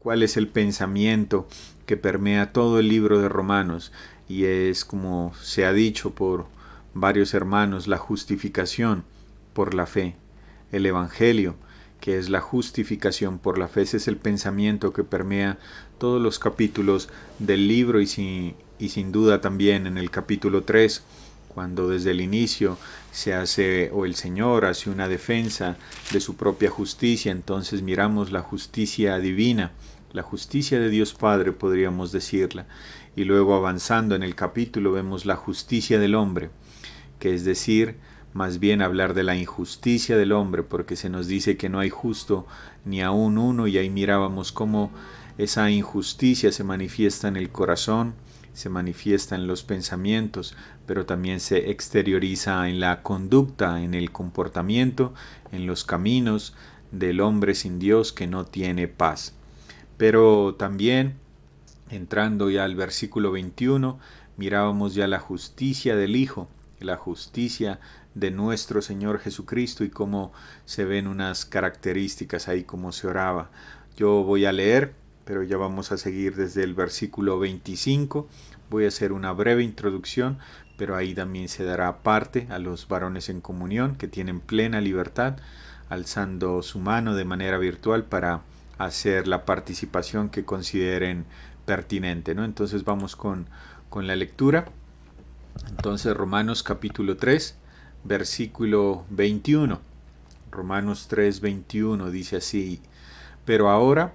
cuál es el pensamiento que permea todo el libro de Romanos, y es, como se ha dicho por varios hermanos, la justificación por la fe, el Evangelio, que es la justificación por la fe. Ese es el pensamiento que permea todos los capítulos del libro, y sin duda también en el capítulo 3, cuando desde el inicio se hace, o el Señor hace una defensa de su propia justicia. Entonces miramos la justicia divina, la justicia de Dios Padre, podríamos decirla, y luego avanzando en el capítulo vemos la justicia del hombre, que es decir, más bien hablar de la injusticia del hombre, porque se nos dice que no hay justo ni aun uno, y ahí mirábamos cómo esa injusticia se manifiesta en el corazón, se manifiesta en los pensamientos, pero también se exterioriza en la conducta, en el comportamiento, en los caminos del hombre sin Dios que no tiene paz. Pero también, entrando ya al versículo 21, mirábamos ya la justicia del Hijo, la justicia de nuestro Señor Jesucristo, y cómo se ven unas características ahí, cómo se oraba. Yo voy a leer, pero ya vamos a seguir desde el versículo 25. Voy a hacer una breve introducción, pero ahí también se dará parte a los varones en comunión, que tienen plena libertad, alzando su mano de manera virtual para hacer la participación que consideren pertinente, ¿no? Entonces vamos con la lectura. Entonces, Romanos capítulo 3, versículo 21. Romanos 3, 21 dice así: pero ahora,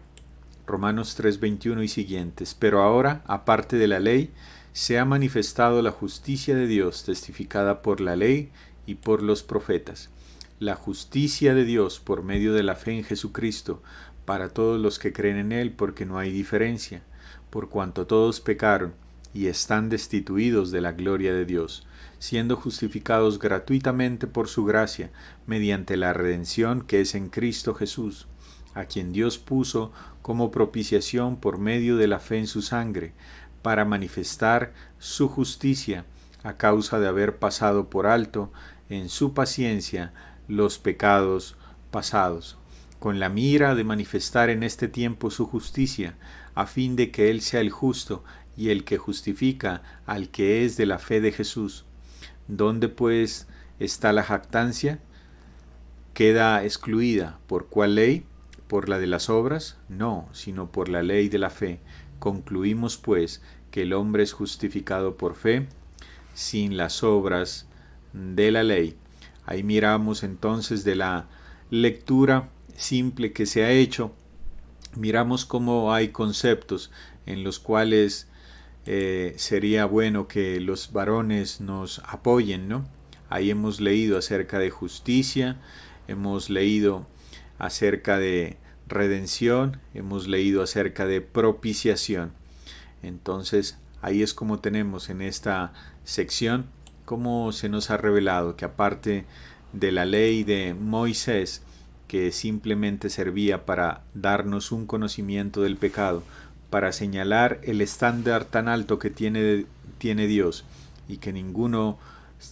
Romanos 3, 21 y siguientes, pero ahora, aparte de la ley, se ha manifestado la justicia de Dios, testificada por la ley y por los profetas. La justicia de Dios por medio de la fe en Jesucristo, para todos los que creen en Él, porque no hay diferencia, por cuanto todos pecaron y están destituidos de la gloria de Dios, siendo justificados gratuitamente por su gracia, mediante la redención que es en Cristo Jesús, a quien Dios puso como propiciación por medio de la fe en su sangre, para manifestar su justicia, a causa de haber pasado por alto en su paciencia los pecados pasados, con la mira de manifestar en este tiempo su justicia, a fin de que Él sea el justo y el que justifica al que es de la fe de Jesús. ¿Dónde pues está la jactancia? ¿Queda excluida por cuál ley? ¿Por la de las obras? No, sino por la ley de la fe. Concluimos pues que el hombre es justificado por fe, sin las obras de la ley. Ahí miramos entonces de la lectura simple que se ha hecho, miramos cómo hay conceptos en los cuales sería bueno que los varones nos apoyen, ¿no? Ahí hemos leído acerca de justicia, hemos leído acerca de redención, hemos leído acerca de propiciación. Entonces, ahí es como tenemos en esta sección cómo se nos ha revelado que, aparte de la ley de Moisés, que simplemente servía para darnos un conocimiento del pecado, para señalar el estándar tan alto que tiene Dios, y que ninguno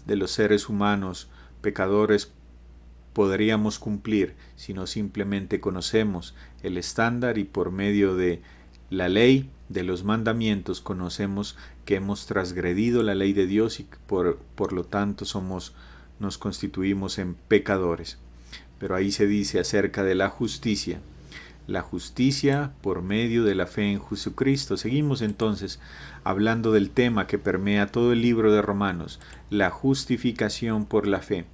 de los seres humanos pecadores podríamos cumplir, sino simplemente conocemos el estándar, y por medio de la ley, de los mandamientos, conocemos que hemos transgredido la ley de Dios, y por lo tanto nos constituimos en pecadores. Pero ahí se dice acerca de la justicia por medio de la fe en Jesucristo. Seguimos entonces hablando del tema que permea todo el libro de Romanos, la justificación por la fe.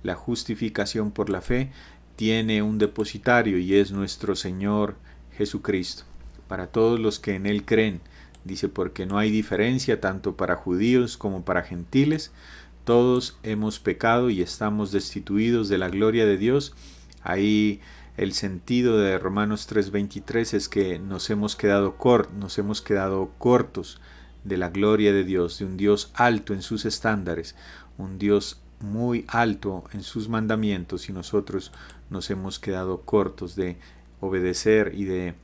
La justificación por la fe tiene un depositario, y es nuestro Señor Jesucristo. Para todos los que en Él creen, dice, porque no hay diferencia tanto para judíos como para gentiles, todos hemos pecado y estamos destituidos de la gloria de Dios. Ahí el sentido de Romanos 3:23 es que nos hemos quedado cortos de la gloria de Dios, de un Dios alto en sus estándares, un Dios muy alto en sus mandamientos, y nosotros nos hemos quedado cortos de obedecer y de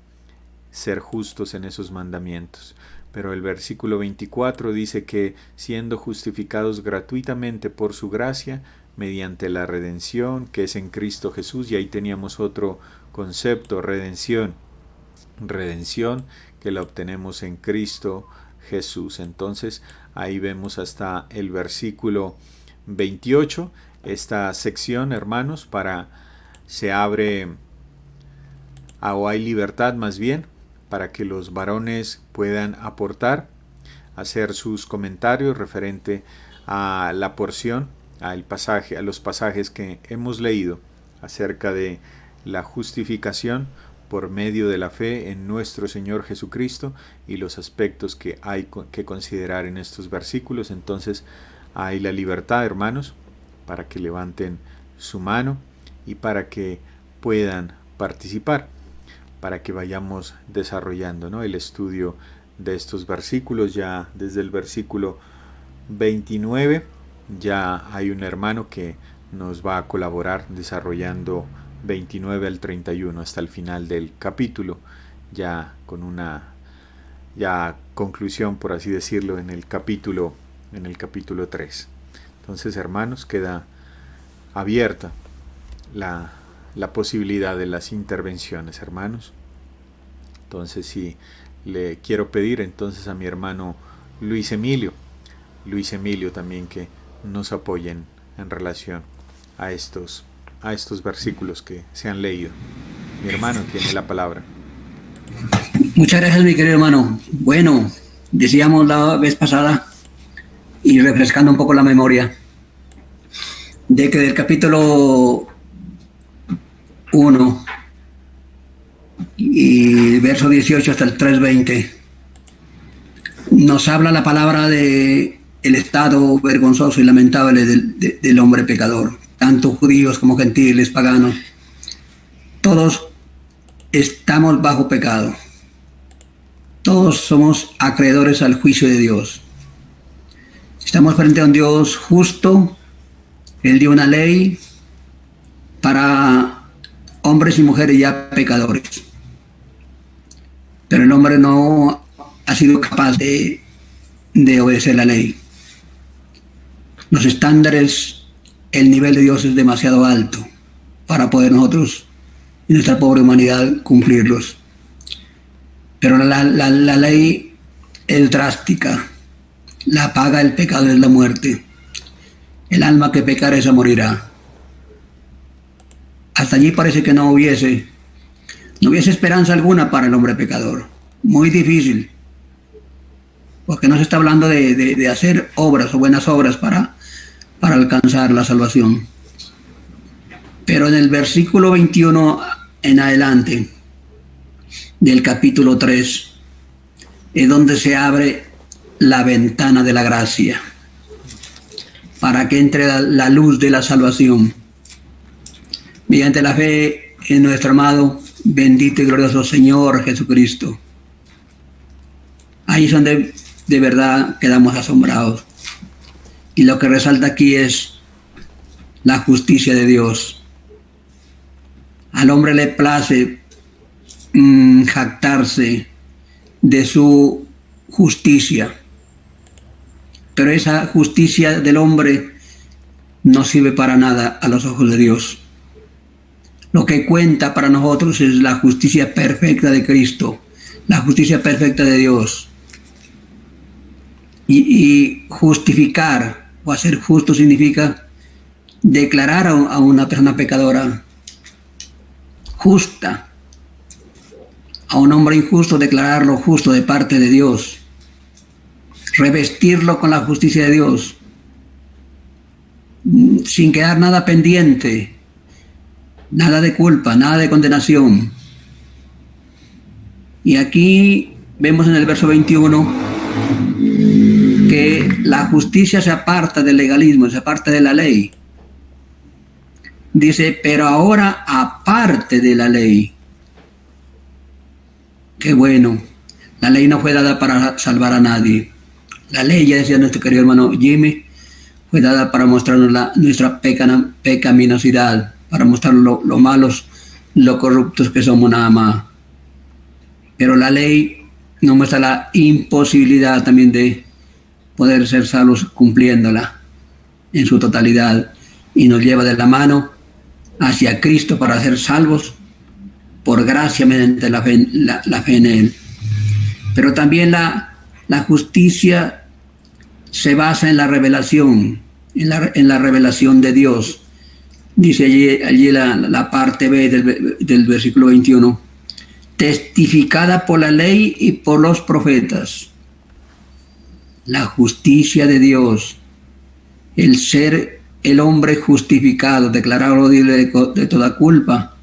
ser justos en esos mandamientos. Pero el versículo 24 dice que, siendo justificados gratuitamente por su gracia, mediante la redención que es en Cristo Jesús, y ahí teníamos otro concepto, redención, redención que la obtenemos en Cristo Jesús. Entonces ahí vemos hasta el versículo 28. Esta sección, hermanos, se abre o hay libertad más bien para que los varones puedan aportar, hacer sus comentarios referente a la porción, a los pasajes que hemos leído acerca de la justificación por medio de la fe en nuestro Señor Jesucristo y los aspectos que hay que considerar en estos versículos. Entonces hay la libertad, hermanos, para que levanten su mano y para que puedan participar, para que vayamos desarrollando, ¿no?, el estudio de estos versículos. Ya desde el versículo 29 ya hay un hermano que nos va a colaborar desarrollando 29 al 31 hasta el final del capítulo, ya con una conclusión, por así decirlo, en el capítulo 3. Entonces, hermanos, queda abierta la posibilidad de las intervenciones, hermanos. Entonces, sí, le quiero pedir entonces a mi hermano Luis Emilio también que nos apoyen en relación a estos versículos que se han leído. Mi hermano tiene la palabra. Muchas gracias, mi querido hermano. Bueno, decíamos la vez pasada, y refrescando un poco la memoria, de que del capítulo 1 y verso 18 hasta el 3:20 nos habla la palabra de el estado vergonzoso y lamentable del hombre pecador, tanto judíos como gentiles, paganos. Todos estamos bajo pecado. Todos somos acreedores al juicio de Dios. Estamos frente a un Dios justo. Él dio una ley para hombres y mujeres ya pecadores. Pero el hombre no ha sido capaz de obedecer la ley. Los estándares, el nivel de Dios es demasiado alto para poder nosotros y nuestra pobre humanidad cumplirlos. Pero la ley es drástica. La paga del pecado es la muerte. El alma que pecare esa morirá. Hasta allí parece que no hubiese esperanza alguna para el hombre pecador. Muy difícil. Porque no se está hablando de hacer obras o buenas obras para alcanzar la salvación. Pero en el versículo 21 en adelante del capítulo 3 es donde se abre la ventana de la gracia para que entre la luz de la salvación mediante la fe en nuestro amado, bendito y glorioso Señor Jesucristo. Ahí es donde de verdad quedamos asombrados. Y lo que resalta aquí es la justicia de Dios. Al hombre le place jactarse de su justicia, pero esa justicia del hombre no sirve para nada a los ojos de Dios. Lo que cuenta para nosotros es la justicia perfecta de Cristo, la justicia perfecta de Dios. Y justificar o hacer justo significa declarar a una persona pecadora justa, a un hombre injusto declararlo justo de parte de Dios, revestirlo con la justicia de Dios, sin quedar nada pendiente, nada de culpa, nada de condenación. Y aquí vemos en el verso 21 que la justicia se aparta del legalismo, se aparta de la ley. Dice, pero ahora aparte de la ley. Qué bueno, la ley no fue dada para salvar a nadie. La ley, ya decía nuestro querido hermano Jimmy, fue dada para mostrarnos nuestra pecaminosidad, para mostrar lo malos, lo corruptos que somos nada más. Pero la ley nos muestra la imposibilidad también de poder ser salvos cumpliéndola en su totalidad, y nos lleva de la mano hacia Cristo para ser salvos, por gracia mediante la fe en Él. Pero también la justicia se basa en la revelación, en la revelación de Dios. Dice allí la parte B del versículo 21, testificada por la ley y por los profetas. La justicia de Dios, el ser el hombre justificado, declarado libre de toda culpa,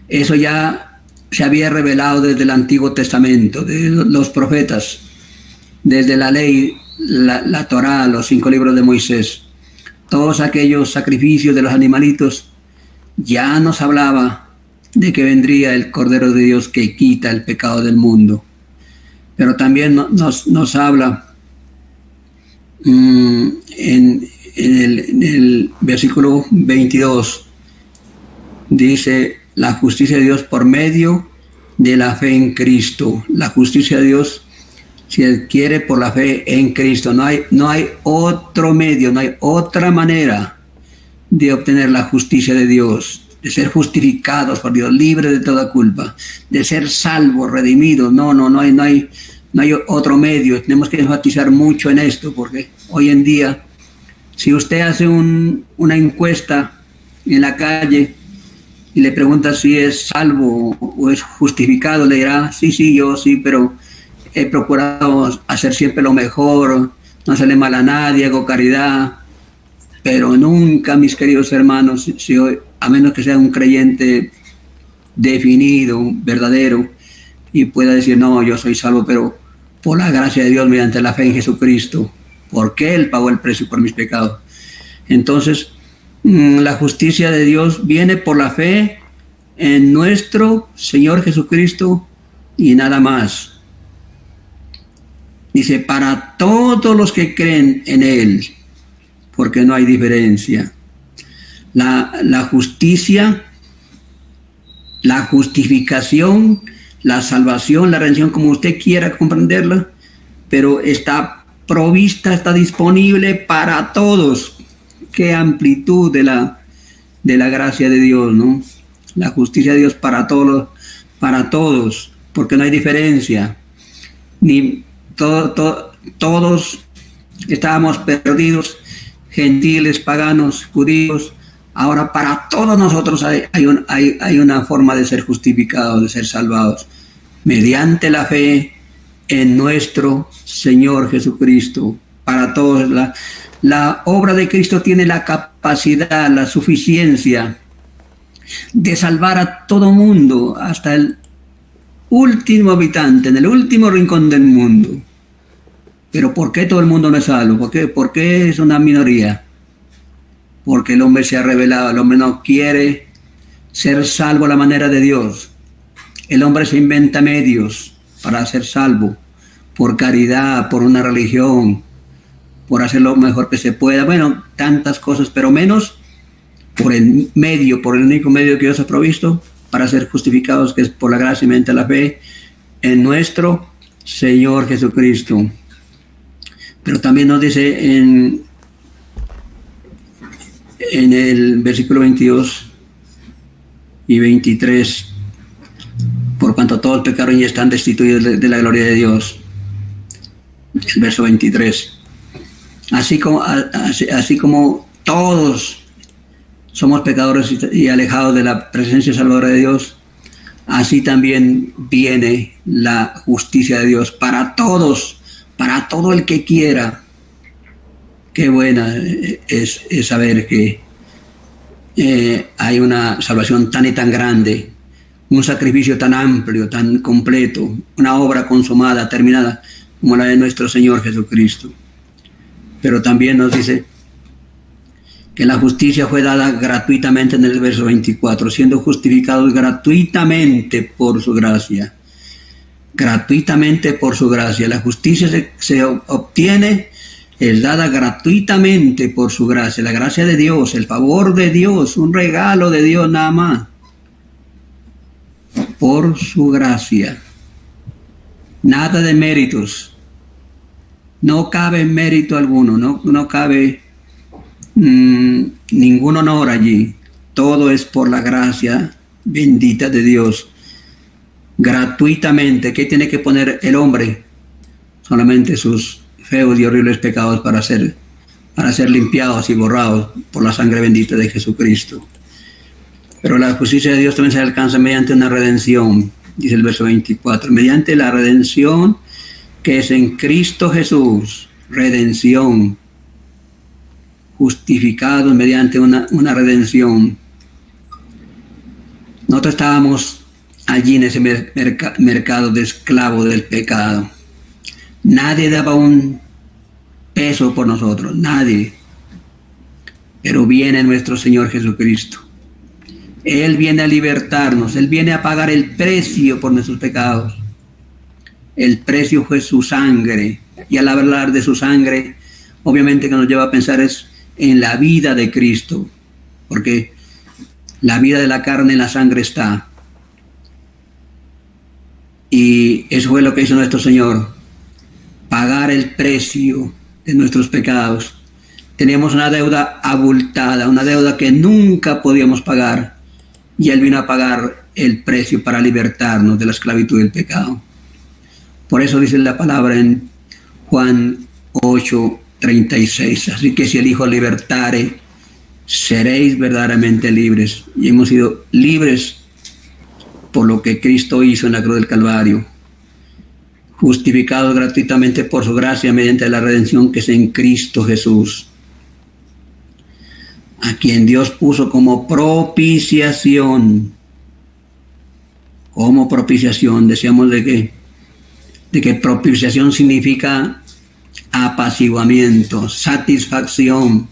eso ya se había revelado desde el Antiguo Testamento, de los profetas, desde la ley, la Torá, los 5 libros de Moisés. Todos aquellos sacrificios de los animalitos ya nos hablaba de que vendría el Cordero de Dios que quita el pecado del mundo. Pero también nos habla en el versículo 22, dice la justicia de Dios por medio de la fe en Cristo. La justicia de Dios se adquiere por la fe en Cristo. No hay otro medio, no hay otra manera de obtener la justicia de Dios, de ser justificados por Dios, libres de toda culpa, de ser salvos, redimidos. No hay otro medio. Tenemos que enfatizar mucho en esto, porque hoy en día, si usted hace una encuesta en la calle y le pregunta si es salvo o es justificado, le dirá, sí, yo sí, pero he procurado hacer siempre lo mejor, no hacerle mal a nadie, hago caridad. Pero nunca, mis queridos hermanos, a menos que sea un creyente definido, verdadero, y pueda decir, no, yo soy salvo, pero por la gracia de Dios mediante la fe en Jesucristo, porque Él pagó el precio por mis pecados. Entonces, la justicia de Dios viene por la fe en nuestro Señor Jesucristo y nada más. Dice, para todos los que creen en Él, porque no hay diferencia. La justicia, la justificación, la salvación, la redención, como usted quiera comprenderla, pero está provista, está disponible para todos. Qué amplitud de la gracia de Dios, ¿no? La justicia de Dios para todos, porque no hay diferencia. Ni todos estábamos perdidos, gentiles, paganos, judíos. Ahora para todos nosotros hay una forma de ser justificados, de ser salvados, mediante la fe en nuestro Señor Jesucristo. Para todos, la obra de Cristo tiene la capacidad, la suficiencia de salvar a todo mundo, hasta el último habitante, en el último rincón del mundo. Pero ¿por qué todo el mundo no es salvo? ¿Por qué es una minoría? Porque el hombre se ha rebelado, el hombre no quiere ser salvo a la manera de Dios. El hombre se inventa medios para ser salvo, por caridad, por una religión, por hacer lo mejor que se pueda. Bueno, tantas cosas, pero menos por el único medio que Dios ha provisto para ser justificados, que es por la gracia y mediante la fe en nuestro Señor Jesucristo. Pero también nos dice en el versículo 22 y 23, por cuanto todos pecaron y están destituidos de la gloria de Dios. El verso 23. Así como todos somos pecadores y alejados de la presencia salvadora de Dios, así también viene la justicia de Dios para todos, para todo el que quiera. Qué buena es saber que hay una salvación tan y tan grande, un sacrificio tan amplio, tan completo, una obra consumada, terminada, como la de nuestro Señor Jesucristo. Pero también nos dice que la justicia fue dada gratuitamente en el verso 24, siendo justificados gratuitamente por su gracia. Gratuitamente por su gracia. La justicia se obtiene, es dada gratuitamente por su gracia. La gracia de Dios, el favor de Dios, un regalo de Dios nada más. Por su gracia. Nada de méritos. No cabe mérito alguno, no cabe ningún honor allí. Todo es por la gracia bendita de Dios. gratuitamente. ¿Qué tiene que poner el hombre? Solamente sus feos y horribles pecados para ser limpiados y borrados por la sangre bendita de Jesucristo. Pero la justicia de Dios también se alcanza mediante una redención, dice el verso 24, mediante la redención que es en Cristo Jesús, redención, justificados mediante una redención. Nosotros estábamos allí en ese mercado de esclavos del pecado. Nadie daba un peso por nosotros, nadie. Pero viene nuestro Señor Jesucristo. Él viene a libertarnos, Él viene a pagar el precio por nuestros pecados. El precio fue su sangre. Y al hablar de su sangre, obviamente que nos lleva a pensar es en la vida de Cristo. Porque la vida de la carne en la sangre está. Y eso fue lo que hizo nuestro Señor. Pagar el precio de nuestros pecados. Teníamos una deuda abultada, una deuda que nunca podíamos pagar. Y Él vino a pagar el precio para libertarnos de la esclavitud del pecado. Por eso dice la palabra en Juan 8:36. Así que si el Hijo libertare, seréis verdaderamente libres. Y hemos sido libres por lo que Cristo hizo en la cruz del Calvario. Justificados gratuitamente por su gracia mediante la redención que es en Cristo Jesús, a quien Dios puso como propiciación. Como propiciación, decíamos de que propiciación significa apaciguamiento, satisfacción.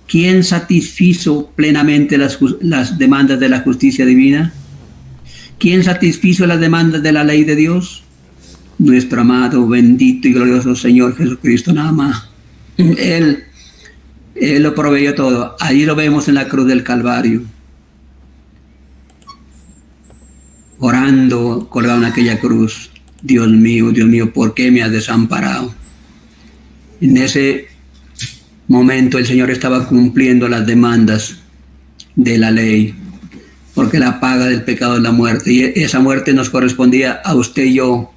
¿Quién satisfizo plenamente las demandas de la justicia divina? ¿Quién satisfizo las demandas de la ley de Dios? Nuestro amado, bendito y glorioso Señor Jesucristo, nada más. Él lo proveyó todo. Ahí lo vemos en la cruz del Calvario. Orando, colgado en aquella cruz. Dios mío, ¿por qué me has desamparado? En ese momento el Señor estaba cumpliendo las demandas de la ley. Porque la paga del pecado es la muerte. Y esa muerte nos correspondía a usted y yo.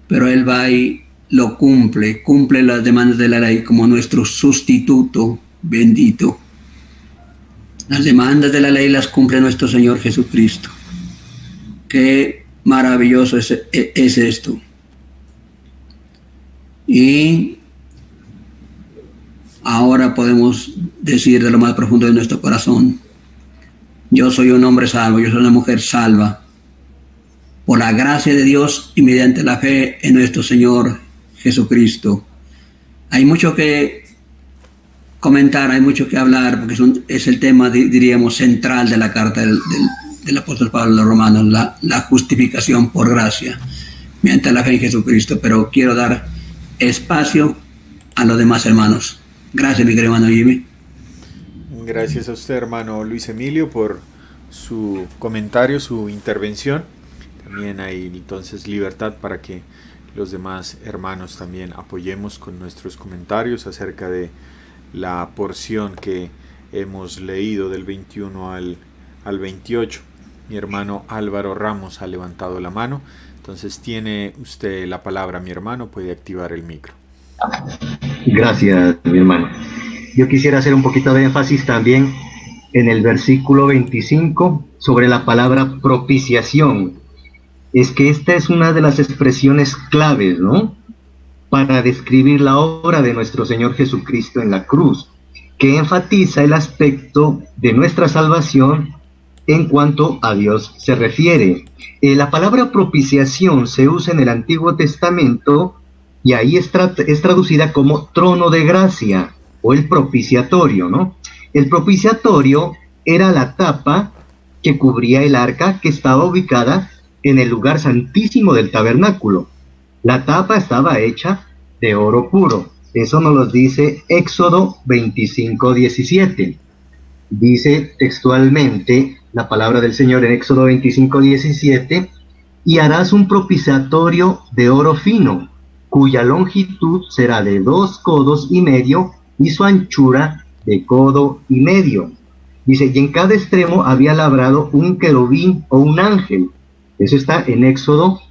Pero Él va y lo cumple las demandas de la ley como nuestro sustituto bendito. Las demandas de la ley las cumple nuestro Señor Jesucristo. Qué maravilloso es esto. Y ahora podemos decir de lo más profundo de nuestro corazón: yo soy un hombre salvo, yo soy una mujer salva, por la gracia de Dios y mediante la fe en nuestro Señor Jesucristo. Hay mucho que comentar, hay mucho que hablar, porque es el tema, diríamos, central de la carta del apóstol Pablo a los Romanos, la justificación por gracia, mediante la fe en Jesucristo. Pero quiero dar espacio a los demás hermanos. Gracias, mi querido hermano Jimmy. Gracias a usted, hermano Luis Emilio, por su comentario, su intervención. También hay entonces libertad para que los demás hermanos también apoyemos con nuestros comentarios acerca de la porción que hemos leído del 21 al 28. Mi hermano Álvaro Ramos ha levantado la mano. Entonces tiene usted la palabra, mi hermano, puede activar el micro. Gracias, mi hermano. Yo quisiera hacer un poquito de énfasis también en el versículo 25 sobre la palabra propiciación. Es que esta es una de las expresiones claves, ¿no?, para describir la obra de nuestro Señor Jesucristo en la cruz, que enfatiza el aspecto de nuestra salvación en cuanto a Dios se refiere. La palabra propiciación se usa en el Antiguo Testamento y ahí es traducida como trono de gracia o el propiciatorio, ¿no? El propiciatorio era la tapa que cubría el arca que estaba ubicada en el lugar santísimo del tabernáculo. La tapa estaba hecha de oro puro. Eso nos lo dice Éxodo 25:17. Dice textualmente la palabra del Señor en Éxodo 25:17: y harás un propiciatorio de oro fino, cuya longitud será de 2,5 codos y su anchura de 1,5 codos. Dice, y en cada extremo había labrado un querubín o un ángel. Eso está en Éxodo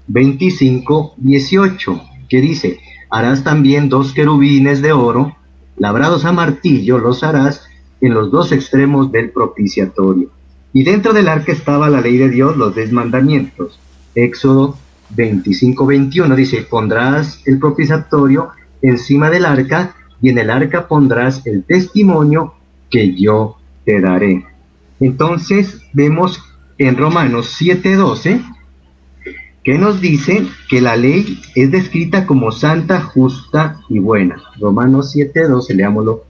25:18, que dice: harás también 2 querubines de oro, labrados a martillo, los harás en los 2 extremos del propiciatorio. Y dentro del arca estaba la ley de Dios, los 10 mandamientos. Éxodo 25:21 dice: pondrás el propiciatorio encima del arca, y en el arca pondrás el testimonio que yo te daré. Entonces vemos en Romanos 7:12 que nos dice que la ley es descrita como santa, justa y buena. Romanos 7:12, leámoslo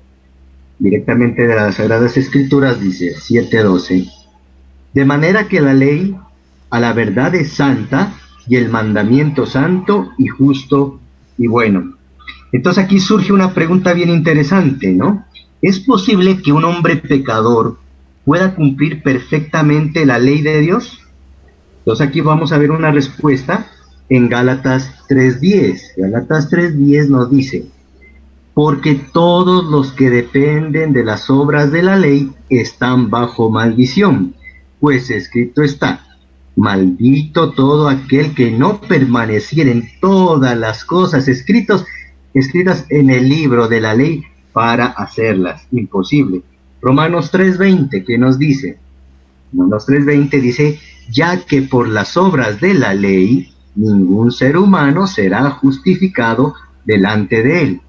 directamente de las Sagradas Escrituras, dice 7:12. De manera que la ley a la verdad es santa, y el mandamiento santo y justo y bueno. Entonces aquí surge una pregunta bien interesante, ¿no? ¿Es posible que un hombre pecador pueda cumplir perfectamente la ley de Dios? Entonces aquí vamos a ver una respuesta en Gálatas 3:10. Gálatas 3:10 nos dice: porque todos los que dependen de las obras de la ley están bajo maldición, pues escrito está: maldito todo aquel que no permaneciera en todas las cosas escritas en el libro de la ley para hacerlas. Imposible. Romanos 3:20, ¿qué nos dice? Romanos 3:20 dice: ya que por las obras de la ley ningún ser humano será justificado delante de él,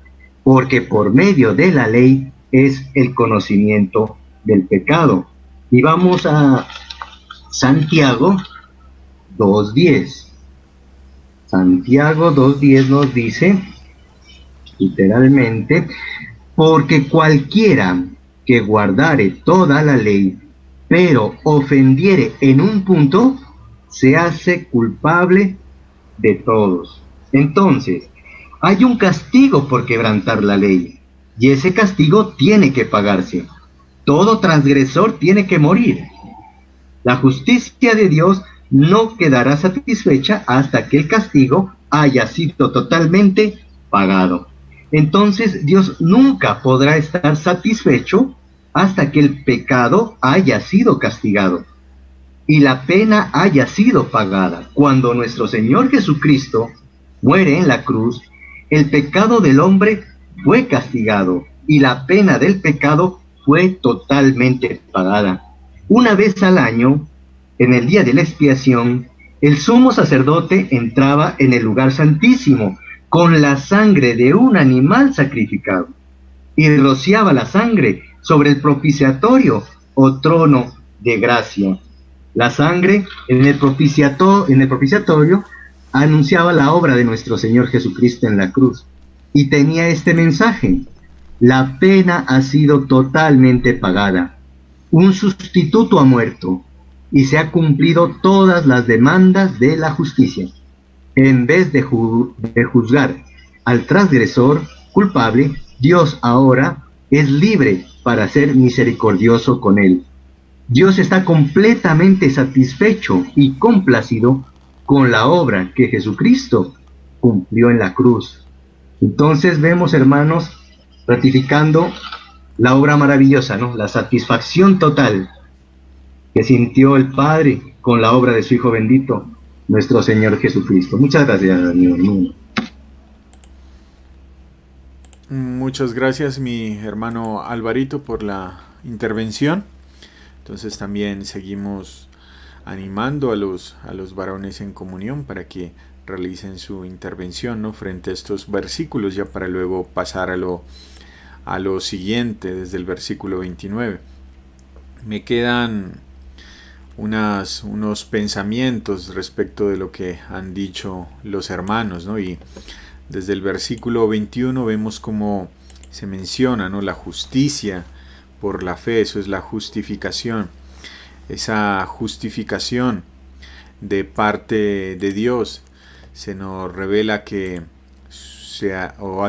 porque por medio de la ley es el conocimiento del pecado. Y vamos a Santiago 2:10. Santiago 2:10 nos dice, literalmente: porque cualquiera que guardare toda la ley, pero ofendiere en un punto, se hace culpable de todos. Entonces, hay un castigo por quebrantar la ley, y ese castigo tiene que pagarse. Todo transgresor tiene que morir. La justicia de Dios no quedará satisfecha hasta que el castigo haya sido totalmente pagado. Entonces, Dios nunca podrá estar satisfecho hasta que el pecado haya sido castigado y la pena haya sido pagada. Cuando nuestro Señor Jesucristo muere en la cruz, el pecado del hombre fue castigado y la pena del pecado fue totalmente pagada. Una vez al año, en el día de la expiación, el sumo sacerdote entraba en el lugar santísimo con la sangre de un animal sacrificado y rociaba la sangre sobre el propiciatorio o trono de gracia. La sangre en el propiciatorio anunciaba la obra de nuestro Señor Jesucristo en la cruz y tenía este mensaje: la pena ha sido totalmente pagada, un sustituto ha muerto y se ha cumplido todas las demandas de la justicia. En vez de juzgar al transgresor culpable, Dios ahora es libre para ser misericordioso con él. Dios está completamente satisfecho y complacido con la obra que Jesucristo cumplió en la cruz. Entonces vemos, hermanos, ratificando la obra maravillosa, ¿no? La satisfacción total que sintió el Padre con la obra de su Hijo bendito, nuestro Señor Jesucristo. Muchas gracias, mi hermano. Muchas gracias, mi hermano Alvarito, por la intervención. Entonces también seguimos animando a los varones en comunión para que realicen su intervención, ¿no?, frente a estos versículos, ya para luego pasar a lo siguiente, desde el versículo 29. Me quedan unos pensamientos respecto de lo que han dicho los hermanos, ¿no? Y desde el versículo 21 vemos cómo se menciona, ¿no?, la justicia por la fe. Eso es la justificación. Esa justificación de parte de Dios se nos revela que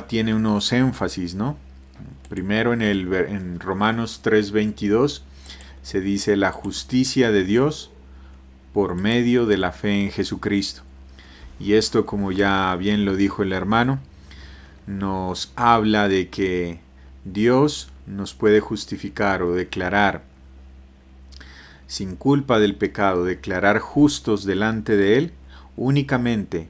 tiene unos énfasis, ¿no? Primero en Romanos 3:22 se dice la justicia de Dios por medio de la fe en Jesucristo. Y esto, como ya bien lo dijo el hermano, nos habla de que Dios nos puede justificar o declarar sin culpa del pecado, declarar justos delante de Él, únicamente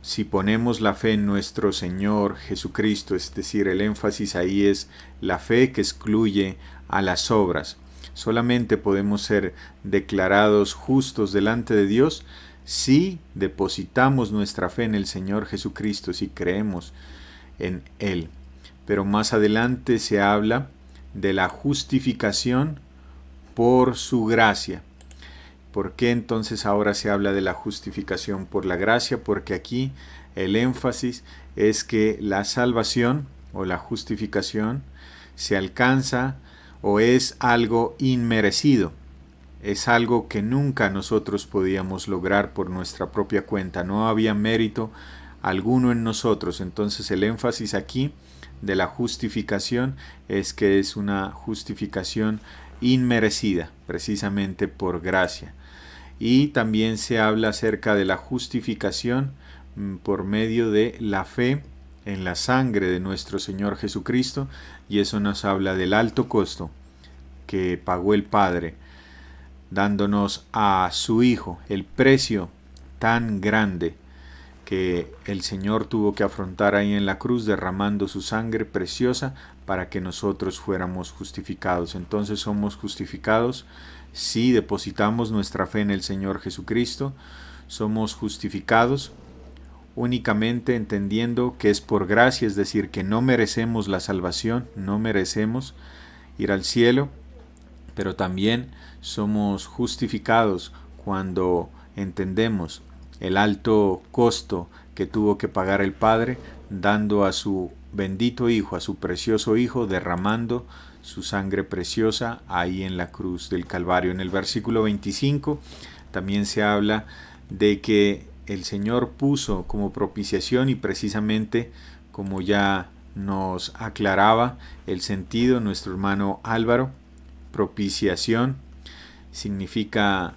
si ponemos la fe en nuestro Señor Jesucristo, es decir, el énfasis ahí es la fe que excluye a las obras. Solamente podemos ser declarados justos delante de Dios si depositamos nuestra fe en el Señor Jesucristo, si creemos en Él. Pero más adelante se habla de la justificación por su gracia. ¿Por qué entonces ahora se habla de la justificación por la gracia? Porque aquí el énfasis es que la salvación o la justificación se alcanza o es algo inmerecido. Es algo que nunca nosotros podíamos lograr por nuestra propia cuenta. No había mérito alguno en nosotros. Entonces el énfasis aquí de la justificación es que es una justificación inmerecida, precisamente por gracia. Y también se habla acerca de la justificación por medio de la fe en la sangre de nuestro Señor Jesucristo, y eso nos habla del alto costo que pagó el Padre, dándonos a su Hijo, el precio tan grande que el Señor tuvo que afrontar ahí en la cruz, derramando su sangre preciosa para que nosotros fuéramos justificados. Entonces somos justificados si depositamos nuestra fe en el Señor Jesucristo. Somos justificados únicamente entendiendo que es por gracia, es decir, que no merecemos la salvación, no merecemos ir al cielo, pero también somos justificados cuando entendemos el alto costo que tuvo que pagar el Padre, dando a su bendito Hijo, a su precioso Hijo, derramando su sangre preciosa ahí en la cruz del Calvario. En el versículo 25 también se habla de que el Señor puso como propiciación, y precisamente como ya nos aclaraba el sentido nuestro hermano Álvaro, propiciación significa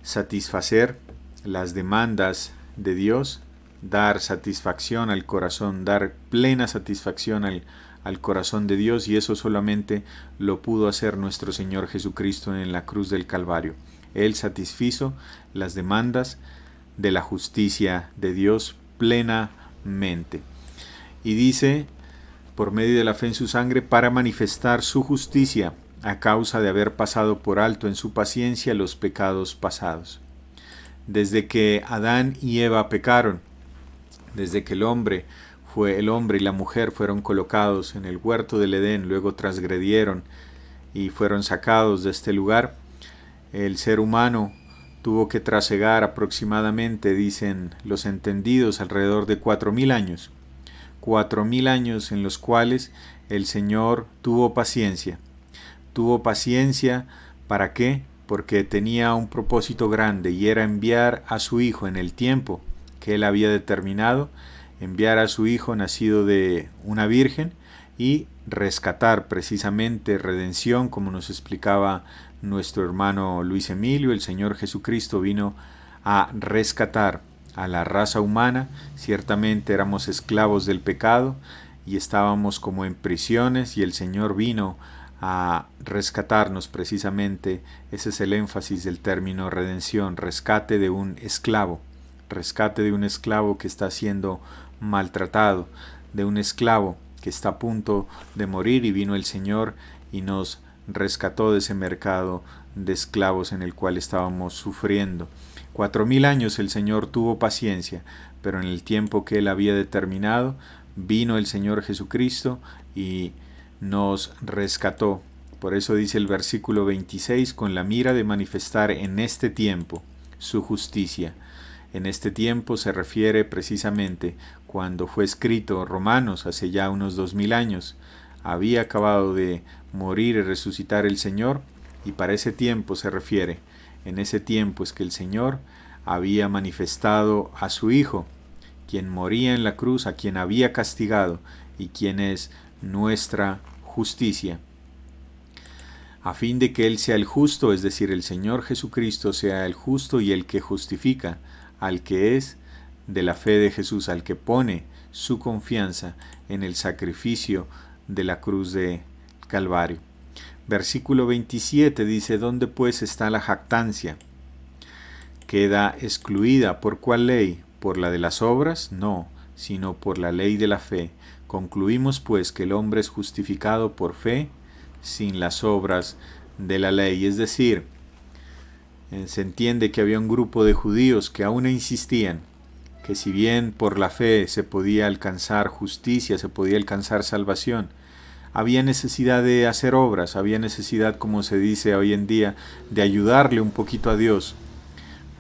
satisfacer las demandas de Dios, dar satisfacción al corazón, dar plena satisfacción al corazón de Dios, y eso solamente lo pudo hacer nuestro Señor Jesucristo en la cruz del Calvario. Él satisfizo las demandas de la justicia de Dios plenamente. Y dice, por medio de la fe en su sangre, para manifestar su justicia a causa de haber pasado por alto en su paciencia los pecados pasados. Desde que Adán y Eva pecaron, desde que el hombre y la mujer fueron colocados en el huerto del Edén, luego transgredieron y fueron sacados de este lugar, el ser humano tuvo que trasegar aproximadamente, dicen los entendidos, alrededor de 4,000 años. 4,000 años en los cuales el Señor tuvo paciencia. Tuvo paciencia, ¿para qué? Porque tenía un propósito grande, y era enviar a su Hijo en el tiempo que Él había determinado, enviar a su Hijo nacido de una virgen y rescatar precisamente redención, como nos explicaba nuestro hermano Luis Emilio. El Señor Jesucristo vino a rescatar a la raza humana. Ciertamente éramos esclavos del pecado y estábamos como en prisiones, y el Señor vino a rescatarnos precisamente. Ese es el énfasis del término redención, rescate de un esclavo que está siendo maltratado, de un esclavo que está a punto de morir, y vino el Señor y nos rescató de ese mercado de esclavos en el cual estábamos sufriendo. 4,000 años el Señor tuvo paciencia, pero en el tiempo que Él había determinado, vino el Señor Jesucristo y nos rescató. Por eso dice el versículo 26, con la mira de manifestar en este tiempo su justicia. En este tiempo se refiere precisamente cuando fue escrito Romanos, hace ya unos 2,000 años. Había acabado de morir y resucitar el Señor, y para ese tiempo se refiere. En ese tiempo es que el Señor había manifestado a su Hijo, quien moría en la cruz, a quien había castigado, y quien es nuestra justicia, a fin de que Él sea el justo, es decir, el Señor Jesucristo sea el justo y el que justifica al que es de la fe de Jesús, al que pone su confianza en el sacrificio de la cruz de Calvario. Versículo 27 dice: ¿dónde pues está la jactancia? ¿Queda excluida por cuál ley? ¿Por la de las obras? No, sino por la ley de la fe. Concluimos pues que el hombre es justificado por fe sin las obras de la ley. Es decir, se entiende que había un grupo de judíos que aún insistían que si bien por la fe se podía alcanzar justicia, se podía alcanzar salvación, había necesidad de hacer obras, había necesidad, como se dice hoy en día, de ayudarle un poquito a Dios.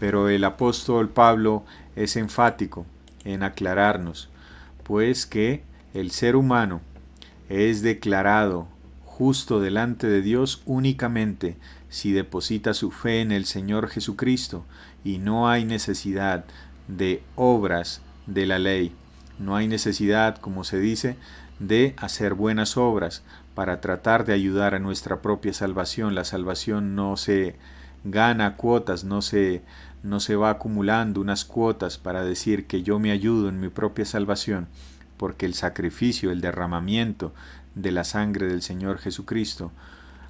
Pero el apóstol Pablo es enfático en aclararnos, pues que el ser humano es declarado justo delante de Dios únicamente si deposita su fe en el Señor Jesucristo, y no hay necesidad de obras de la ley. No hay necesidad, como se dice, de hacer buenas obras para tratar de ayudar a nuestra propia salvación. La salvación no se gana a cuotas, no se va acumulando unas cuotas para decir que yo me ayudo en mi propia salvación, porque el sacrificio, el derramamiento de la sangre del Señor Jesucristo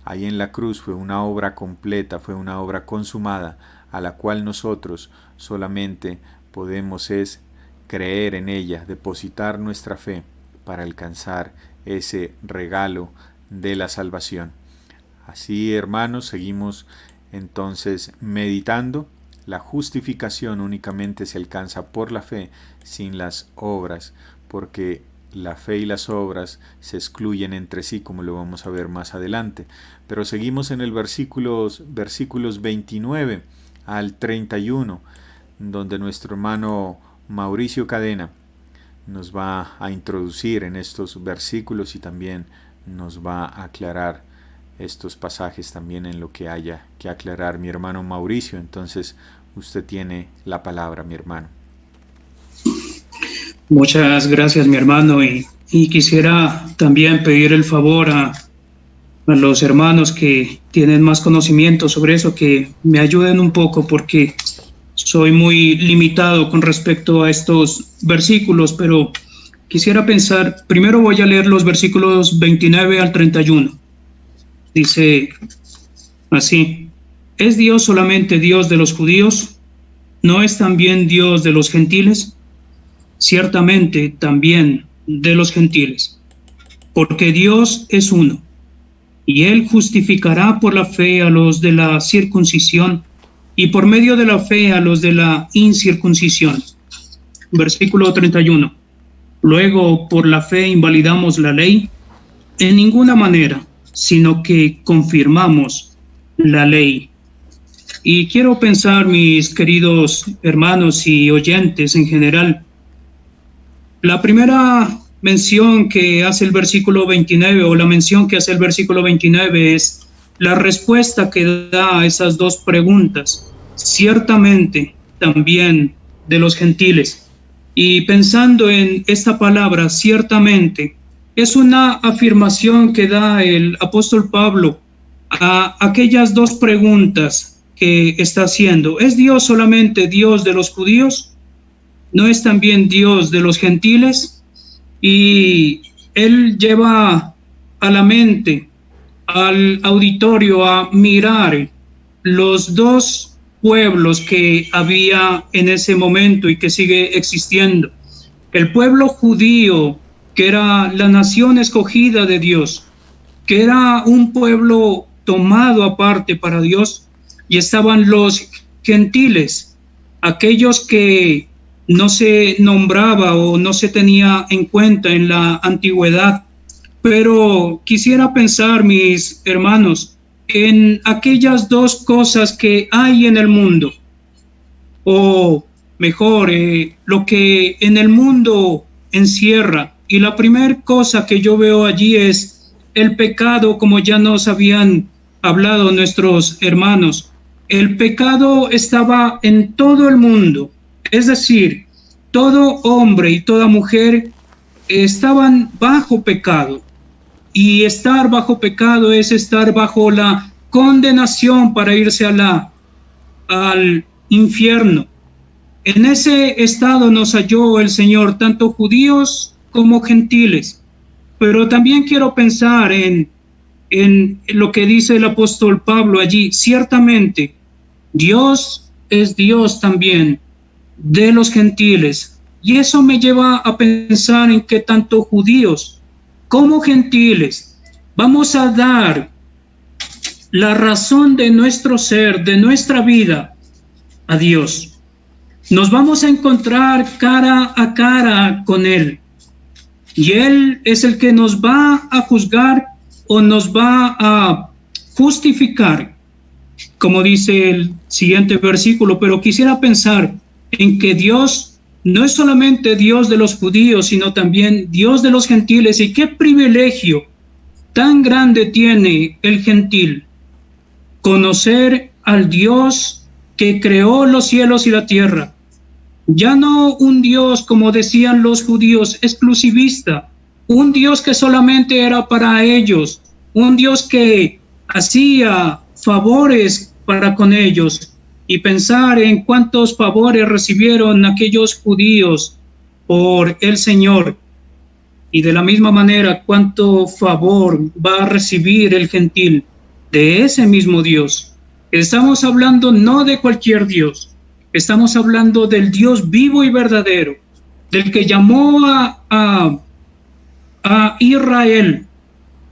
ahí en la cruz fue una obra completa, fue una obra consumada, a la cual nosotros solamente podemos es creer en ella, depositar nuestra fe para alcanzar ese regalo de la salvación. Así, hermanos, seguimos entonces meditando. La justificación únicamente se alcanza por la fe, sin las obras, porque la fe y las obras se excluyen entre sí, como lo vamos a ver más adelante. Pero seguimos en el versículos 29 al 31, donde nuestro hermano Mauricio Cadena nos va a introducir en estos versículos y también nos va a aclarar estos pasajes también en lo que haya que aclarar mi hermano Mauricio. Entonces usted tiene la palabra, mi hermano. Muchas gracias, mi hermano, y quisiera también pedir el favor a los hermanos que tienen más conocimiento sobre eso, que me ayuden un poco, porque soy muy limitado con respecto a estos versículos, pero quisiera pensar, primero voy a leer los versículos 29 al 31. Dice así: ¿es Dios solamente Dios de los judíos? ¿No es también Dios de los gentiles? Ciertamente también de los gentiles, porque Dios es uno, y Él justificará por la fe a los de la circuncisión, y por medio de la fe a los de la incircuncisión. Versículo 31. Luego, por la fe invalidamos la ley, en ninguna manera, sino que confirmamos la ley. Y quiero pensar, mis queridos hermanos y oyentes en general, la primera mención que hace el versículo 29, o la mención que hace el versículo 29, es la respuesta que da a esas dos preguntas. Ciertamente también de los gentiles. Y pensando en esta palabra, ciertamente, es una afirmación que da el apóstol Pablo a aquellas dos preguntas que está haciendo. ¿Es Dios solamente Dios de los judíos? ¿No es también Dios de los gentiles? Y él lleva a la mente, al auditorio, a mirar los dos pueblos que había en ese momento y que sigue existiendo. El pueblo judío, que era la nación escogida de Dios, que era un pueblo tomado aparte para Dios, y estaban los gentiles, aquellos que no se nombraba o no se tenía en cuenta en la antigüedad. Pero quisiera pensar, mis hermanos, en aquellas dos cosas que hay en el mundo, o mejor, lo que en el mundo encierra. Y la primera cosa que yo veo allí es el pecado, como ya nos habían hablado nuestros hermanos. El pecado estaba en todo el mundo. Es decir, todo hombre y toda mujer estaban bajo pecado. Y estar bajo pecado es estar bajo la condenación para irse al infierno. En ese estado nos halló el Señor, tanto judíos como gentiles. Pero también quiero pensar en en lo que dice el apóstol Pablo allí. Ciertamente, Dios es Dios también de los gentiles. Y eso me lleva a pensar en que tanto judíos como gentiles vamos a dar la razón de nuestro ser, de nuestra vida, a Dios. Nos vamos a encontrar cara a cara con Él. Y Él es el que nos va a juzgar o nos va a justificar, como dice el siguiente versículo. Pero quisiera pensar en que Dios no es solamente Dios de los judíos, sino también Dios de los gentiles. Y qué privilegio tan grande tiene el gentil, conocer al Dios que creó los cielos y la tierra. Ya no un Dios, como decían los judíos, exclusivista, un Dios que solamente era para ellos, un Dios que hacía favores para con ellos, y pensar en cuántos favores recibieron aquellos judíos por el Señor, y de la misma manera cuánto favor va a recibir el gentil de ese mismo Dios. Estamos hablando no de cualquier Dios, estamos hablando del Dios vivo y verdadero, del que llamó a Israel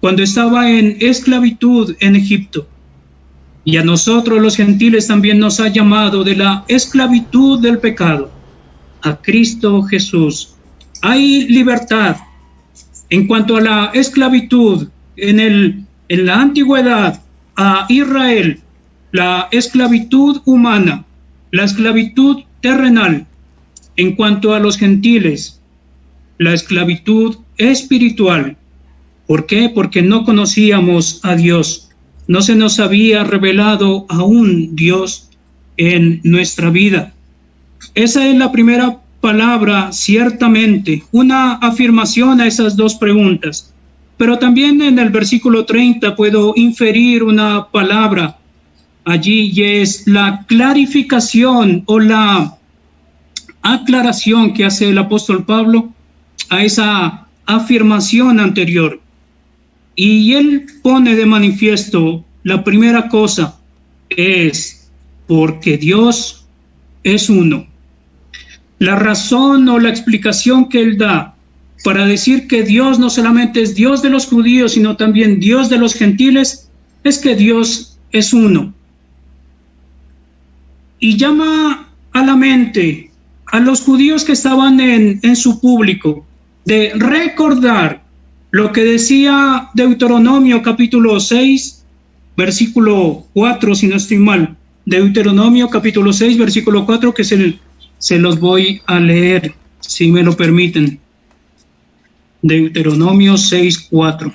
cuando estaba en esclavitud en Egipto. Y a nosotros los gentiles también nos ha llamado de la esclavitud del pecado a Cristo Jesús. Hay libertad. En cuanto a la esclavitud, en la antigüedad, a Israel, la esclavitud humana, la esclavitud terrenal. En cuanto a los gentiles, la esclavitud espiritual. ¿Por qué? Porque no conocíamos a Dios. No se nos había revelado aún Dios en nuestra vida. Esa es la primera palabra, ciertamente, una afirmación a esas dos preguntas. Pero también en el versículo 30 puedo inferir una palabra allí, y es la clarificación o la aclaración que hace el apóstol Pablo a esa afirmación anterior. Y él pone de manifiesto, la primera cosa es porque Dios es uno. La razón o la explicación que él da para decir que Dios no solamente es Dios de los judíos, sino también Dios de los gentiles, es que Dios es uno. Y llama a la mente a los judíos que estaban en su público de recordar lo que decía Deuteronomio capítulo 6, versículo 4, si no estoy mal. Deuteronomio capítulo 6, versículo 4, que se los voy a leer, si me lo permiten. Deuteronomio 6, 4.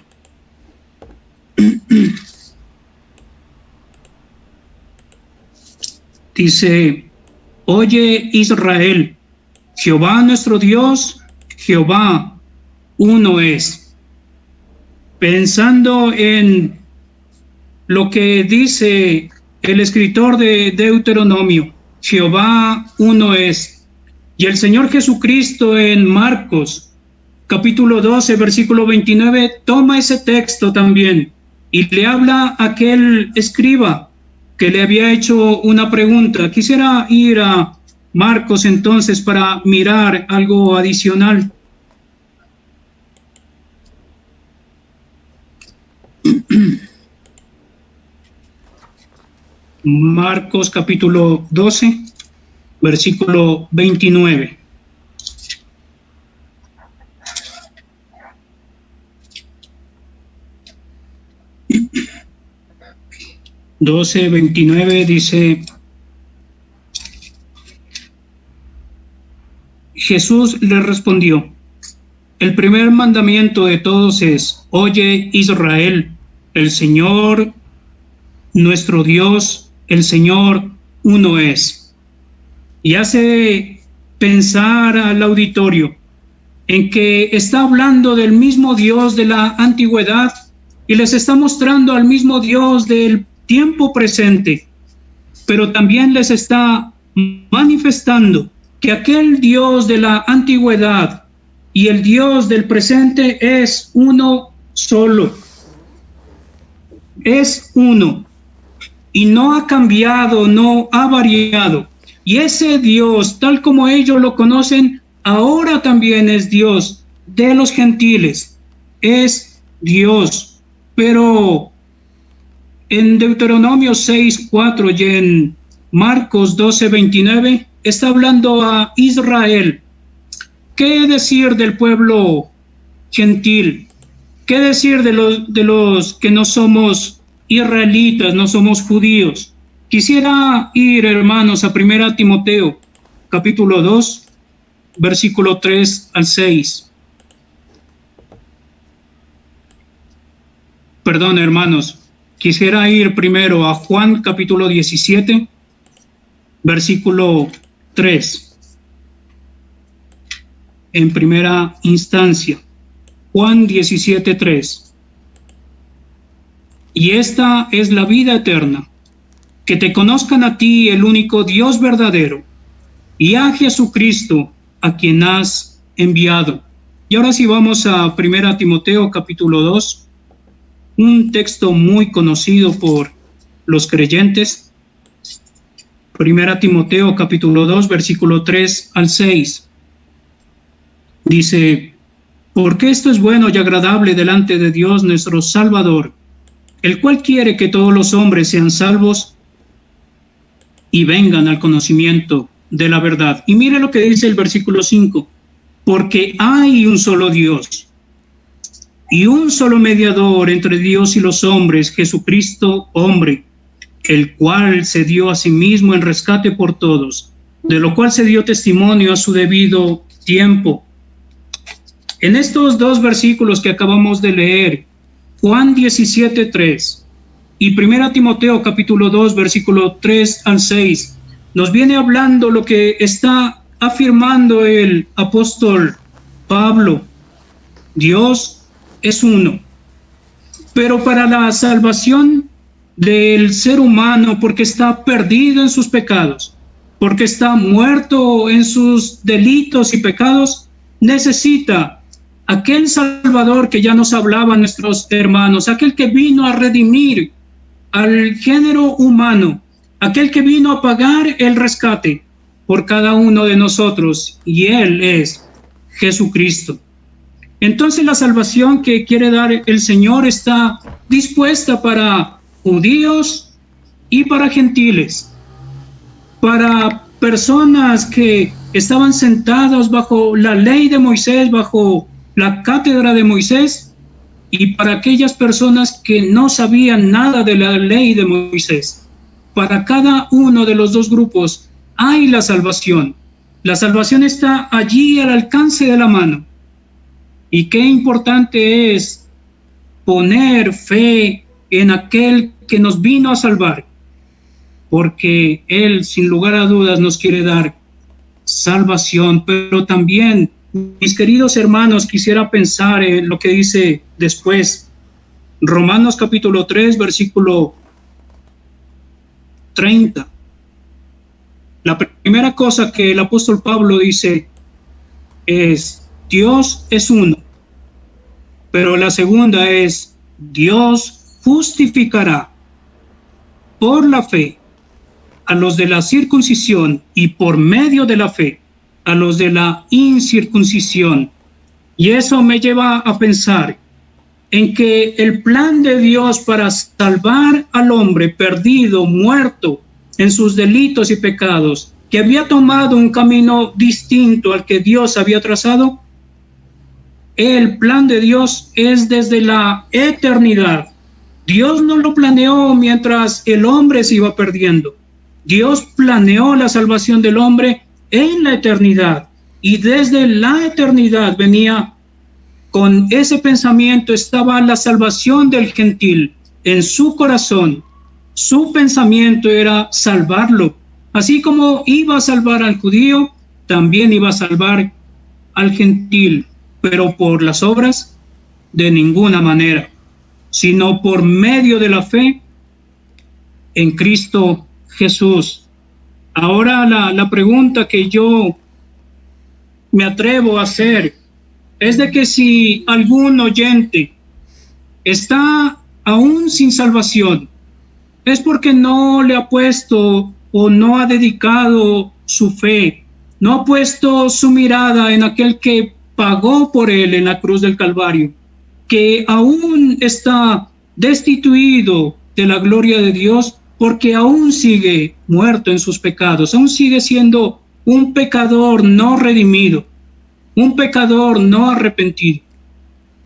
Dice: oye Israel, Jehová nuestro Dios, Jehová uno es. Pensando en lo que dice el escritor de Deuteronomio, Jehová uno es. Y el Señor Jesucristo en Marcos capítulo 12, versículo 29, toma ese texto también y le habla a aquel escriba que le había hecho una pregunta. Quisiera ir a Marcos entonces para mirar algo adicional. Marcos capítulo 12, versículo 29. Doce, 29 dice: Jesús le respondió: el primer mandamiento de todos es: oye Israel, el Señor nuestro Dios, el Señor uno es. Y hace pensar al auditorio en que está hablando del mismo Dios de la antigüedad y les está mostrando al mismo Dios del tiempo presente, pero también les está manifestando que aquel Dios de la antigüedad y el Dios del presente es uno solo. es uno y no ha cambiado, no ha variado. Y ese Dios, tal como ellos lo conocen, ahora también es Dios de los gentiles, es Dios. Pero en Deuteronomio 6:4 y en Marcos 12:29 está hablando a Israel. ¿Qué decir del pueblo gentil? ¿Qué decir de los que no somos israelitas, no somos judíos? Quisiera ir, hermanos, a 1 Timoteo, capítulo 2, versículo 3 al 6. Perdón, hermanos. Quisiera ir primero a Juan, capítulo 17, versículo 3. En primera instancia, Juan 17:3. Y esta es la vida eterna, que te conozcan a ti, el único Dios verdadero, y a Jesucristo, a quien has enviado. Y ahora sí vamos a 1 Timoteo capítulo 2, un texto muy conocido por los creyentes. 1 Timoteo capítulo 2, versículo 3 al 6. Dice: porque esto es bueno y agradable delante de Dios nuestro Salvador, el cual quiere que todos los hombres sean salvos y vengan al conocimiento de la verdad. Y mire lo que dice el versículo 5: porque hay un solo Dios y un solo mediador entre Dios y los hombres, Jesucristo hombre, el cual se dio a sí mismo en rescate por todos, de lo cual se dio testimonio a su debido tiempo. En estos dos versículos que acabamos de leer, Juan 17:3 y 1 Timoteo capítulo 2, versículo 3 al 6, nos viene hablando lo que está afirmando el apóstol Pablo: Dios es uno. Pero para la salvación del ser humano, porque está perdido en sus pecados, porque está muerto en sus delitos y pecados, necesita aquel Salvador que ya nos hablaban nuestros hermanos, aquel que vino a redimir al género humano, aquel que vino a pagar el rescate por cada uno de nosotros, y Él es Jesucristo. Entonces la salvación que quiere dar el Señor está dispuesta para judíos y para gentiles, para personas que estaban sentados bajo la ley de Moisés, bajo la cátedra de Moisés, y para aquellas personas que no sabían nada de la ley de Moisés. Para cada uno de los dos grupos hay la salvación. La salvación está allí al alcance de la mano. Y qué importante es poner fe en aquel que nos vino a salvar, porque Él, sin lugar a dudas, nos quiere dar salvación. Pero también, mis queridos hermanos, quisiera pensar en lo que dice después. Romanos capítulo 3, versículo 30. La primera cosa que el apóstol Pablo dice es: Dios es uno. Pero la segunda es: Dios justificará por la fe a los de la circuncisión y por medio de la fe a los de la incircuncisión. Y eso me lleva a pensar en que el plan de Dios para salvar al hombre perdido, muerto en sus delitos y pecados, que había tomado un camino distinto al que Dios había trazado, el plan de Dios es desde la eternidad. Dios no lo planeó mientras el hombre se iba perdiendo. Dios planeó la salvación del hombre en la eternidad, y desde la eternidad venía con ese pensamiento, estaba la salvación del gentil en su corazón. Su pensamiento era salvarlo. Así como iba a salvar al judío, también iba a salvar al gentil, pero por las obras de ninguna manera, sino por medio de la fe en Cristo Jesús. Ahora la pregunta que yo me atrevo a hacer es de que si algún oyente está aún sin salvación, es porque no le ha puesto o no ha dedicado su fe, no ha puesto su mirada en aquel que pagó por él en la cruz del Calvario, que aún está destituido de la gloria de Dios porque aún sigue muerto en sus pecados, aún sigue siendo un pecador no redimido, un pecador no arrepentido.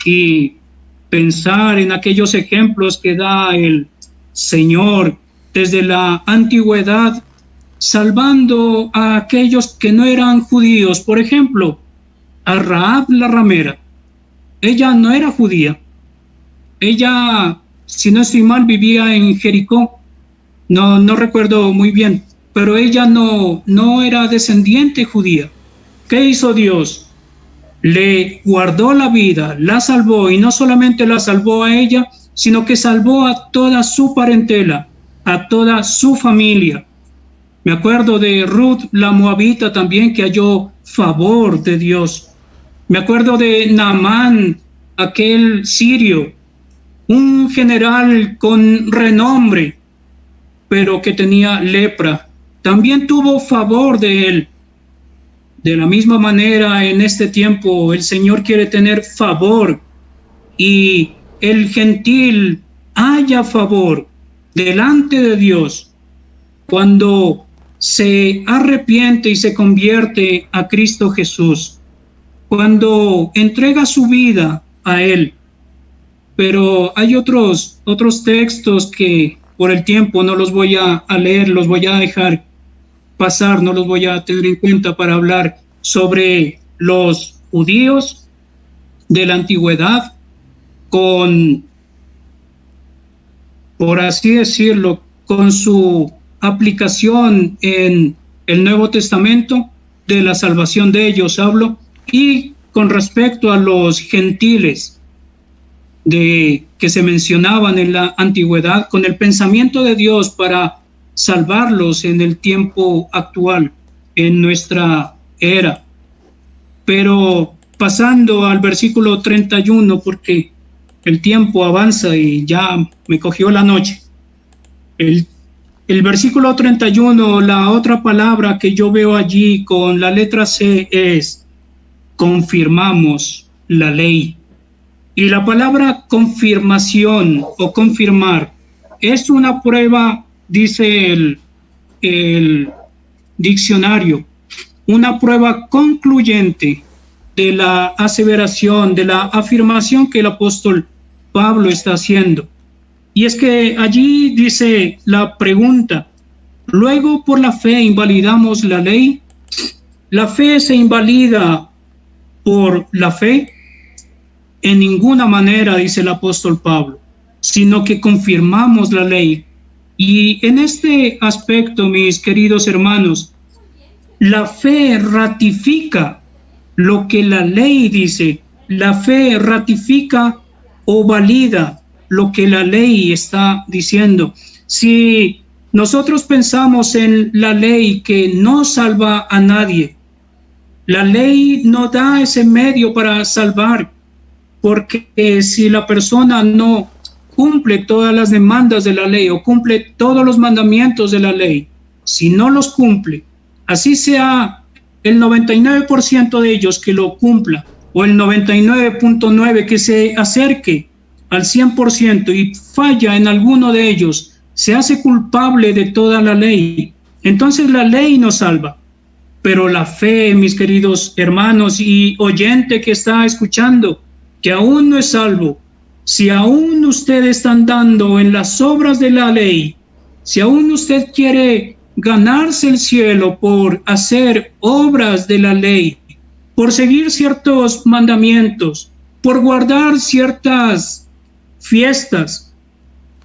Y pensar en aquellos ejemplos que da el Señor desde la antigüedad, salvando a aquellos que no eran judíos. Por ejemplo, a Rahab la ramera. Ella no era judía. Ella, si no estoy mal, vivía en Jericó. No recuerdo muy bien, pero ella no era descendiente judía. ¿Qué hizo Dios? Le guardó la vida, la salvó, y no solamente la salvó a ella, sino que salvó a toda su parentela, a toda su familia. Me acuerdo de Ruth la moabita también, que halló favor de Dios. Me acuerdo de Naamán, aquel sirio, un general con renombre, pero que tenía lepra. También tuvo favor de él. De la misma manera, en este tiempo, el Señor quiere tener favor, y el gentil haya favor delante de Dios cuando se arrepiente y se convierte a Cristo Jesús, cuando entrega su vida a Él. Pero hay otros textos que por el tiempo no los voy a leer, los voy a dejar pasar, no los voy a tener en cuenta para hablar sobre los judíos de la antigüedad con, por así decirlo, con su aplicación en el Nuevo Testamento, de la salvación de ellos hablo, y con respecto a los gentiles que se mencionaban en la antigüedad, con el pensamiento de Dios para salvarlos en el tiempo actual, en nuestra era. Pero pasando al versículo 31, porque el tiempo avanza y ya me cogió la noche. El versículo 31, la otra palabra que yo veo allí con la letra C es: confirmamos la ley. Y la palabra confirmación o confirmar es una prueba, dice el diccionario, una prueba concluyente de la aseveración, de la afirmación que el apóstol Pablo está haciendo. Y es que allí dice la pregunta: ¿luego por la fe invalidamos la ley? ¿La fe se invalida por la fe? En ninguna manera, dice el apóstol Pablo, sino que confirmamos la ley. Y en este aspecto, mis queridos hermanos, la fe ratifica lo que la ley dice. La fe ratifica o valida lo que la ley está diciendo. Si nosotros pensamos en la ley que no salva a nadie, la ley no da ese medio para salvar, porque si la persona no cumple todas las demandas de la ley o cumple todos los mandamientos de la ley, si no los cumple, así sea el 99% de ellos que lo cumpla, o el 99.9% que se acerque al 100% y falla en alguno de ellos, se hace culpable de toda la ley. Entonces la ley nos salva. Pero la fe, mis queridos hermanos y oyente que está escuchando, que aún no es salvo, si aún usted está andando en las obras de la ley, si aún usted quiere ganarse el cielo por hacer obras de la ley, por seguir ciertos mandamientos, por guardar ciertas fiestas,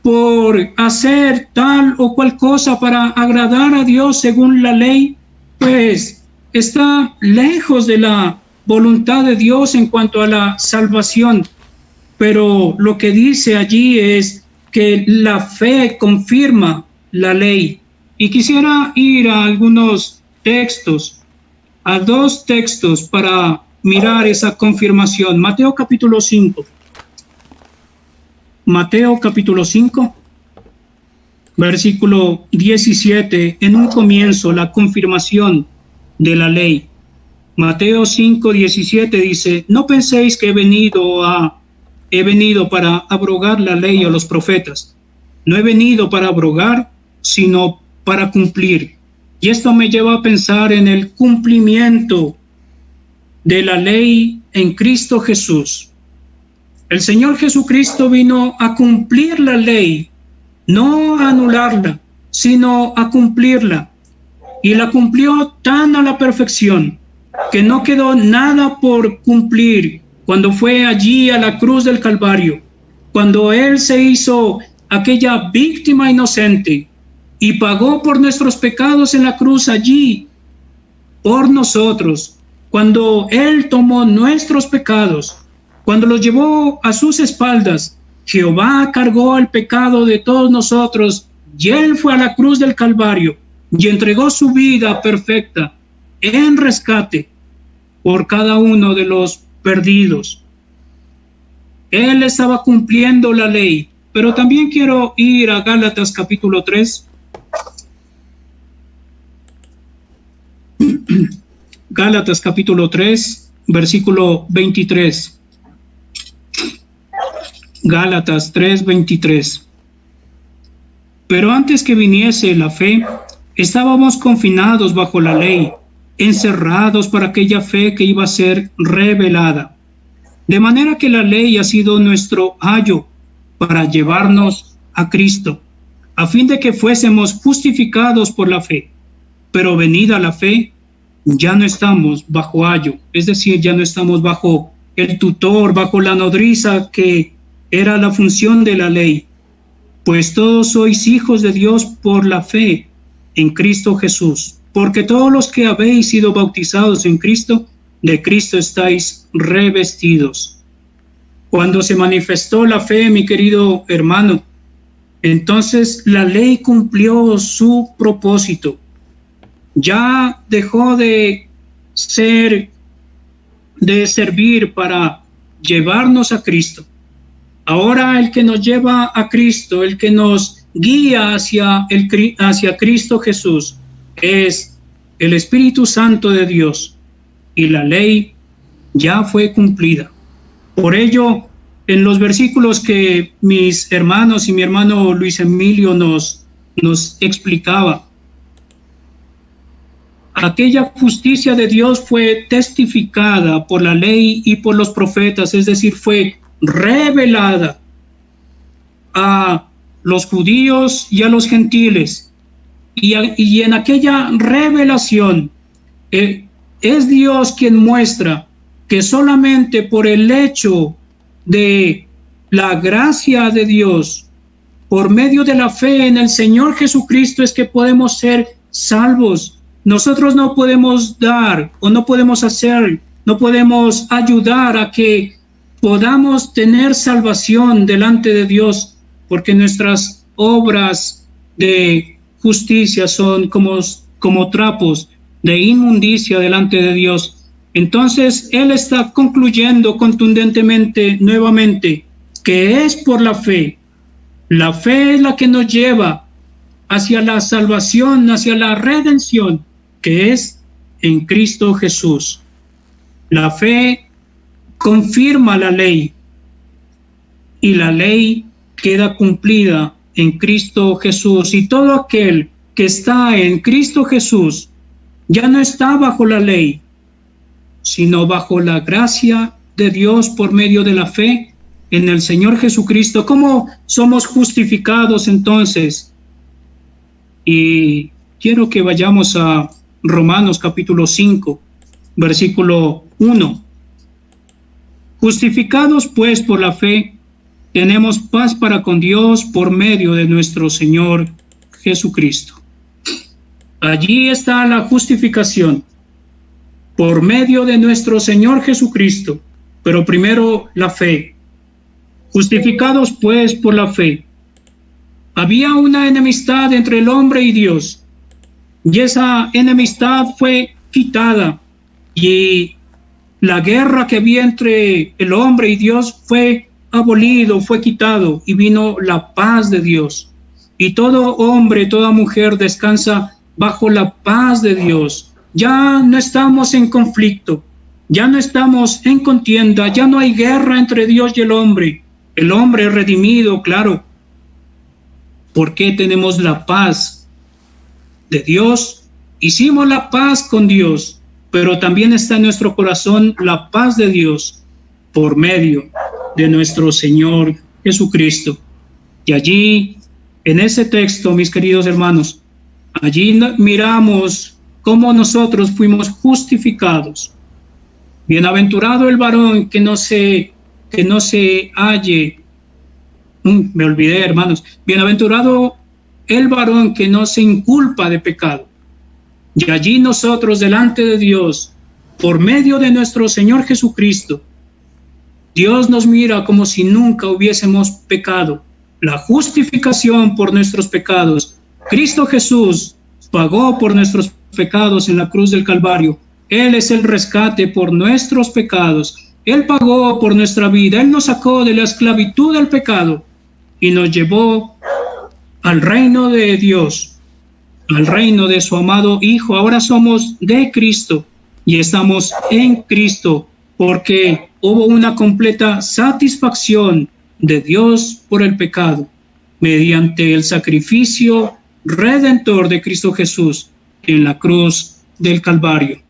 por hacer tal o cual cosa para agradar a Dios según la ley, pues está lejos de la voluntad de Dios en cuanto a la salvación. Pero lo que dice allí es que la fe confirma la ley. Y quisiera ir a algunos textos, a dos textos para mirar esa confirmación. Mateo capítulo 5. Mateo capítulo 5, versículo 17, en un comienzo, la confirmación de la ley. Mateo 5, 17 dice: no penséis que he venido para abrogar la ley o los profetas. No he venido para abrogar, sino para cumplir. Y esto me lleva a pensar en el cumplimiento de la ley en Cristo Jesús. El Señor Jesucristo vino a cumplir la ley, no a anularla, sino a cumplirla. Y la cumplió tan a la perfección que no quedó nada por cumplir cuando fue allí a la cruz del Calvario, cuando Él se hizo aquella víctima inocente y pagó por nuestros pecados en la cruz allí, por nosotros, cuando Él tomó nuestros pecados, cuando los llevó a sus espaldas. Jehová cargó el pecado de todos nosotros y Él fue a la cruz del Calvario y entregó su vida perfecta en rescate por cada uno de los perdidos. Él estaba cumpliendo la ley. Pero también quiero ir a Gálatas capítulo 3. Gálatas capítulo 3, versículo 23. Gálatas 3, 23. Pero antes que viniese la fe, estábamos confinados bajo la ley, encerrados para aquella fe que iba a ser revelada. De manera que la ley ha sido nuestro ayo para llevarnos a Cristo, a fin de que fuésemos justificados por la fe. Pero venida la fe, ya no estamos bajo ayo, es decir, ya no estamos bajo el tutor, bajo la nodriza que era la función de la ley, pues todos sois hijos de Dios por la fe en Cristo Jesús, porque todos los que habéis sido bautizados en Cristo, de Cristo estáis revestidos. Cuando se manifestó la fe, mi querido hermano, entonces la ley cumplió su propósito. Ya dejó de servir para llevarnos a Cristo. Ahora el que nos lleva a Cristo, el que nos guía hacia Cristo Jesús, es el Espíritu Santo de Dios, y la ley ya fue cumplida. Por ello, en los versículos que mis hermanos y mi hermano Luis Emilio nos explicaba, aquella justicia de Dios fue testificada por la ley y por los profetas, es decir, fue revelada a los judíos y a los gentiles. Y en aquella revelación es Dios quien muestra que solamente por el hecho de la gracia de Dios, por medio de la fe en el Señor Jesucristo, es que podemos ser salvos. Nosotros no podemos dar o no podemos hacer, no podemos ayudar a que podamos tener salvación delante de Dios, porque nuestras obras de justicia son como trapos de inmundicia delante de Dios. Entonces, Él está concluyendo contundentemente nuevamente que es por la fe. La fe es la que nos lleva hacia la salvación, hacia la redención, que es en Cristo Jesús. La fe confirma la ley y la ley queda cumplida en Cristo Jesús. Y todo aquel que está en Cristo Jesús ya no está bajo la ley, sino bajo la gracia de Dios por medio de la fe en el Señor Jesucristo. ¿Cómo somos justificados entonces? Y quiero que vayamos a Romanos capítulo 5, versículo 1. Justificados pues por la fe, tenemos paz para con Dios por medio de nuestro Señor Jesucristo. Allí está la justificación, por medio de nuestro Señor Jesucristo, pero primero la fe. Justificados pues por la fe. Había una enemistad entre el hombre y Dios, y esa enemistad fue quitada, y la guerra que había entre el hombre y Dios fue abolido, fue quitado y vino la paz de Dios. Y todo hombre, toda mujer descansa bajo la paz de Dios. Ya no estamos en conflicto, ya no estamos en contienda, ya no hay guerra entre Dios y el hombre. El hombre es redimido, claro. ¿Por qué tenemos la paz de Dios? Hicimos la paz con Dios, pero también está en nuestro corazón la paz de Dios por medio de nuestro Señor Jesucristo. Y allí, en ese texto, mis queridos hermanos, allí miramos cómo nosotros fuimos justificados. Bienaventurado el varón que no se halle, me olvidé, hermanos, bienaventurado el varón que no se inculpa de pecado. Y allí nosotros delante de Dios, por medio de nuestro Señor Jesucristo, Dios nos mira como si nunca hubiésemos pecado. La justificación por nuestros pecados. Cristo Jesús pagó por nuestros pecados en la cruz del Calvario. Él es el rescate por nuestros pecados. Él pagó por nuestra vida. Él nos sacó de la esclavitud del pecado y nos llevó al reino de Dios, al reino de su amado Hijo. Ahora somos de Cristo y estamos en Cristo porque hubo una completa satisfacción de Dios por el pecado mediante el sacrificio redentor de Cristo Jesús en la cruz del Calvario.